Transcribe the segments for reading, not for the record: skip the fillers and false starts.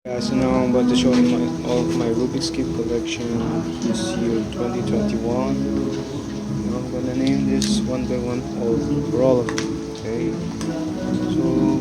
Yeah, so now I'm about to show you all of my Rubik's Cube collection this year 2021. Now I'm gonna name this one by one for all of you. Okay, so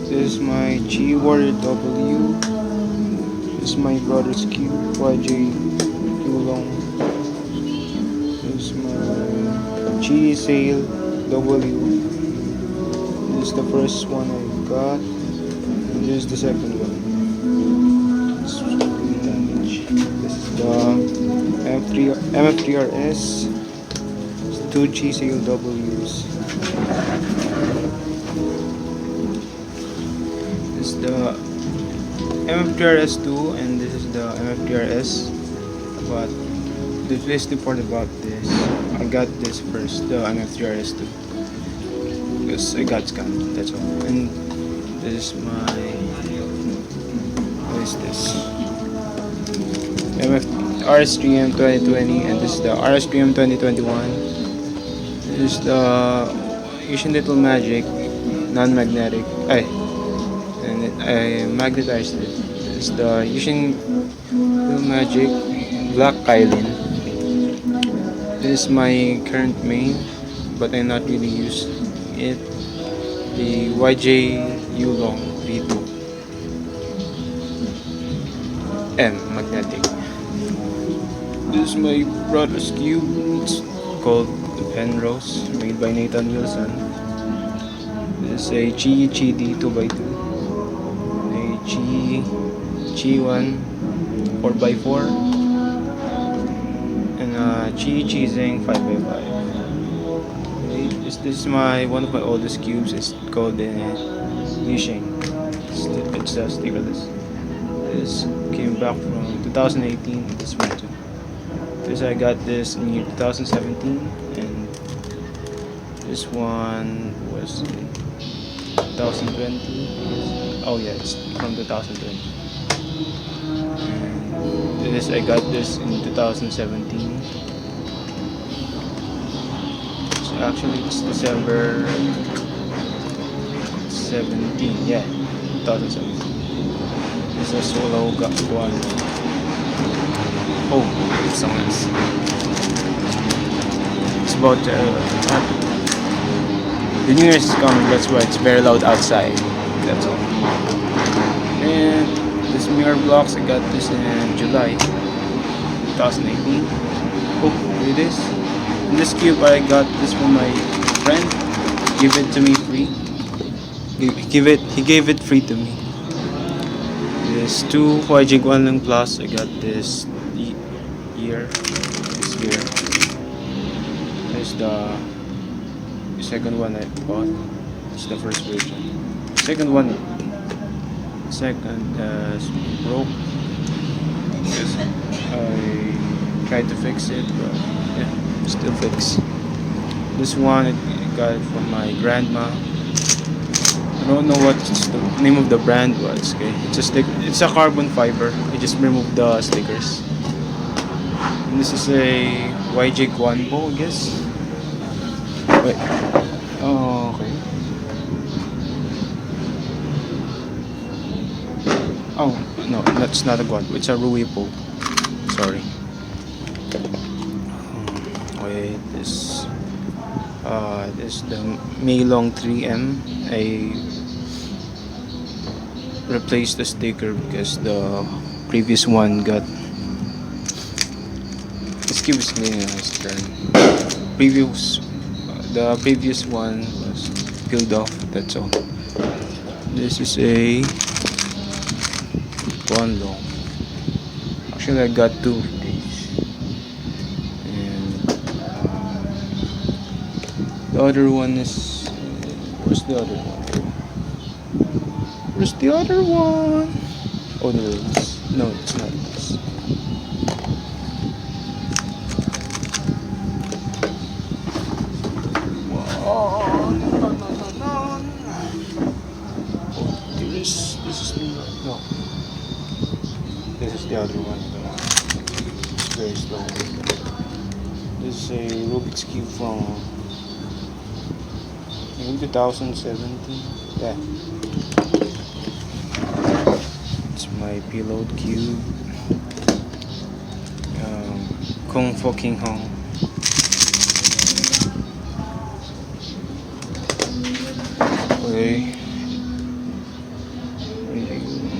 this is my Chi Warrior W. This is my brother's cube YJ Meilong. This is my Chi Sail W. This is the first one I got, and this is the second one. This is the MF3RS. It's two G Sail Ws. This is the MF3RS2, and this is the MF3RS. But the twisty part about this, I got this first, the MF3RS2. Because I got scammed, that's all. And this is my, what is this? RS3M 2020, and this is the RS3M 2021. This is the Yisheng Little Magic non-magnetic. I magnetized it. This is the Yisheng Little Magic Black Kylin. This is my current main, but I not really use it. The YJ Yulong V2 M magnetic. This is my brother's cube. It's called the Penrose, made by Nathan Wilson. This is a QiYi D 2x2, a QiYi 4x4, and a QiYi Zeng 5x5. This is one of my oldest cubes. It's called the Yisheng. It's stickerless. This came back from 2018. This one too. This I got this in 2017, and this one was in 2020. Oh yeah, it's from 2020. And this I got this in 2017. Actually, it's December 17, yeah, 2017. This is a solo one. Oh, it's someone else. It's about the New Year's is coming, that's why it's very loud outside. That's all. And this mirror blocks, I got this in July 2018. Oh, look at this. In this cube, I got this from my friend. Give it to me free. He gave it free to me. This 2 YJ Guanlong Plus. I got this year. This year. There's the second one I bought. It's the first version. Second one broke. Because I tried to fix it, but yeah. Still fixed. This one I got it from my grandma. I don't know what the name of the brand was. Okay, it's a carbon fiber. I just removed the stickers. And this is a YJ Guanbo, I guess. Wait. Oh, okay. Oh no, that's not a Guanbo. It's a Ruipo. Sorry. This is the Meilong 3M. I replaced the sticker because the previous one got. Excuse me, the previous one was peeled off. That's all. This is a Guanlong. Actually, I got two. The other one is... Where's the other one? Where's the other one? Oh, there it is. No, it's not this. Whoa, no. Oh, this is the... No. This is the other one. It's very slow. This is a Rubik's Cube from... in 2017. Yeah. It's my payload cube. KungFu King Hong. Okay.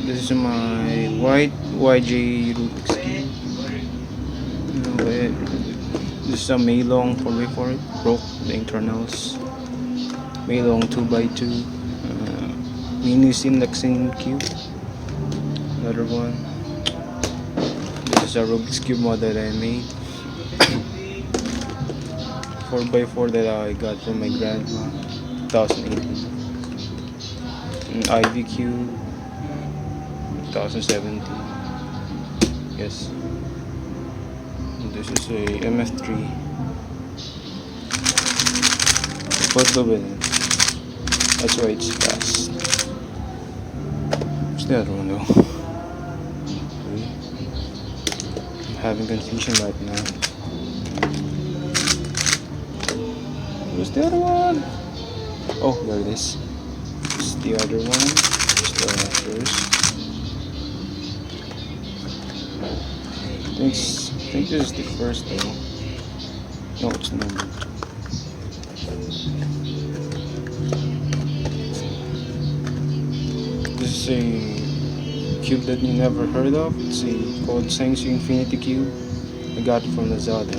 This is my white YJ Rubik's cube. This is a Meilong 4x4. It broke the internals. Meilong 2x2. Yuxin cube. Another one. This is a Rubik's cube mod that I made. 4x4 that I got from my grandma. 2018. An Ivy cube. 2017. Yes. And this is a MF3. Put the win. That's why it's fast. What's the other one though? Okay. I'm having confusion right now. Where's the other one? Oh, there it is. It's the other one. It's the first. I think this is the first though. No, it's not. This is a cube that you never heard of. It's called Sengso Infinity Cube. I got it from Lazada.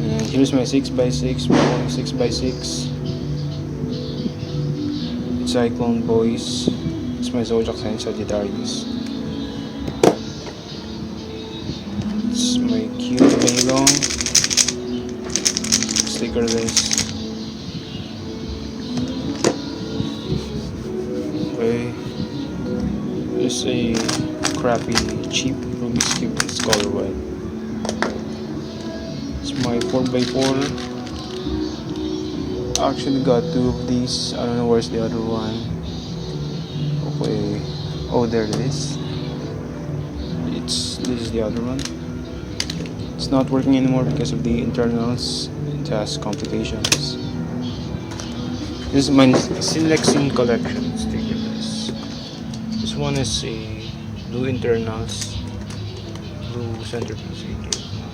And here's my 6x6, my 6x6. Cyclone boys. It's my Zodiac sign Sagittarius. It's my cute Meilong. Stickerless. Okay. There's a crappy, cheap Rubik's Cube. It's color white. It's my 4x4. I actually got two of these. I don't know where's the other one. Okay. Oh, there it is. This is the other one. It's not working anymore because of the internals. It has complications. This is my Yisheng collection stickers. This one is a blue internals, blue centerpiece.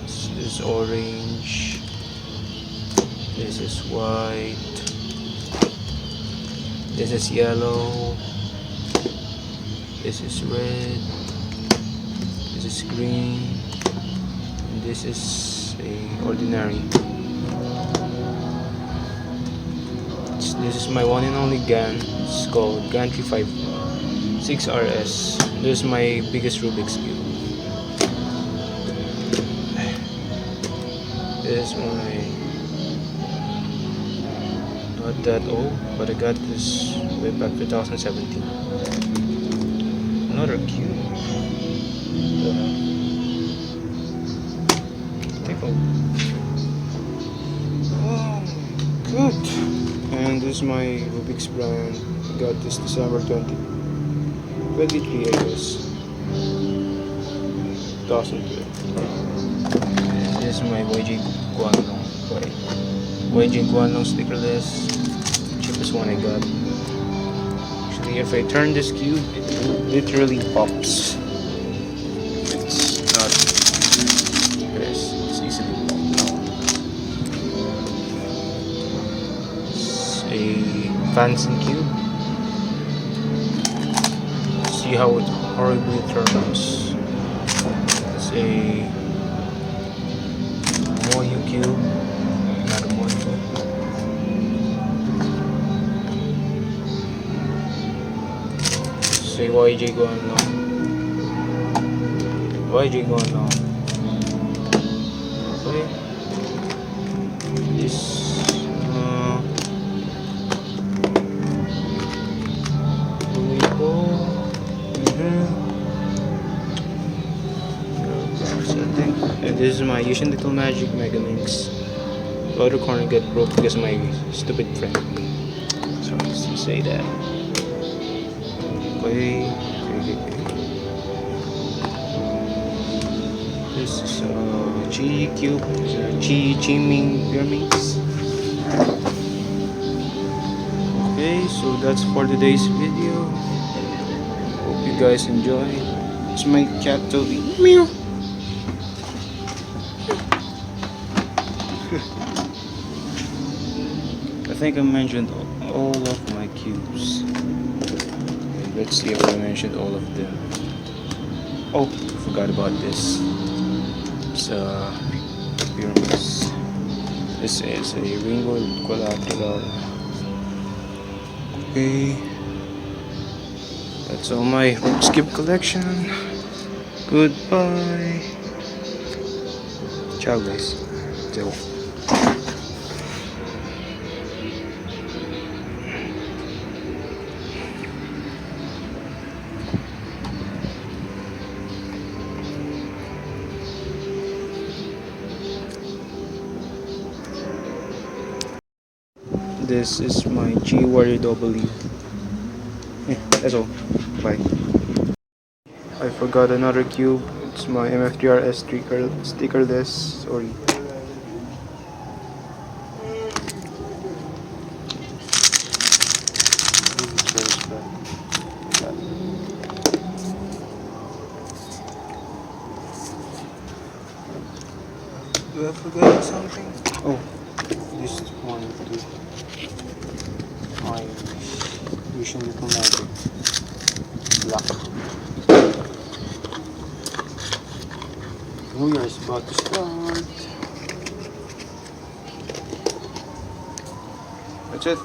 This is orange. This is white. This is yellow. This is red. This is green. And this is a ordinary. This is my one and only GAN. It's called GAN 356RS. This is my biggest Rubik's cube. This is my, not that old, but I got this way back 2017. Another cube. Take a look. Oh, good. And this is my Rubik's brand. I got this December 2023, I guess. 2012. And this is my YJ Guanlong. YJ Guanlong stickerless. Cheapest one I got. Actually, if I turn this cube, it literally pops. It's not. Yes, it's easily popped out. A Fanxin cube. See how it horribly turns. It's a MoYu cube. Not a MoYu. It's a YJ going on. YJ going on. Okay. This. And this is my Yisheng Little Magic Mega Links. The other corner got broke because of my stupid friend. Sorry to say that. Okay. This is a QiYi cube. This is a QiYi Chiming Pyraminx. so that's for today's video. Hope you guys enjoy. It's my cat Toby. Meow. I think I mentioned all of my cubes. Let's see if I mentioned all of them. Oh, forgot about this. It's pyramids. This is a rainbow collateral. Okay, that's all my skip collection. Goodbye. Ciao guys. Ciao. This is my QiYi W. That's all. Bye. I forgot another cube. It's my MF3RS stickerless. Sorry. Do I forget something? Oh, this one too. My Yisheng little magic. Black. New Year is about to start. That's it.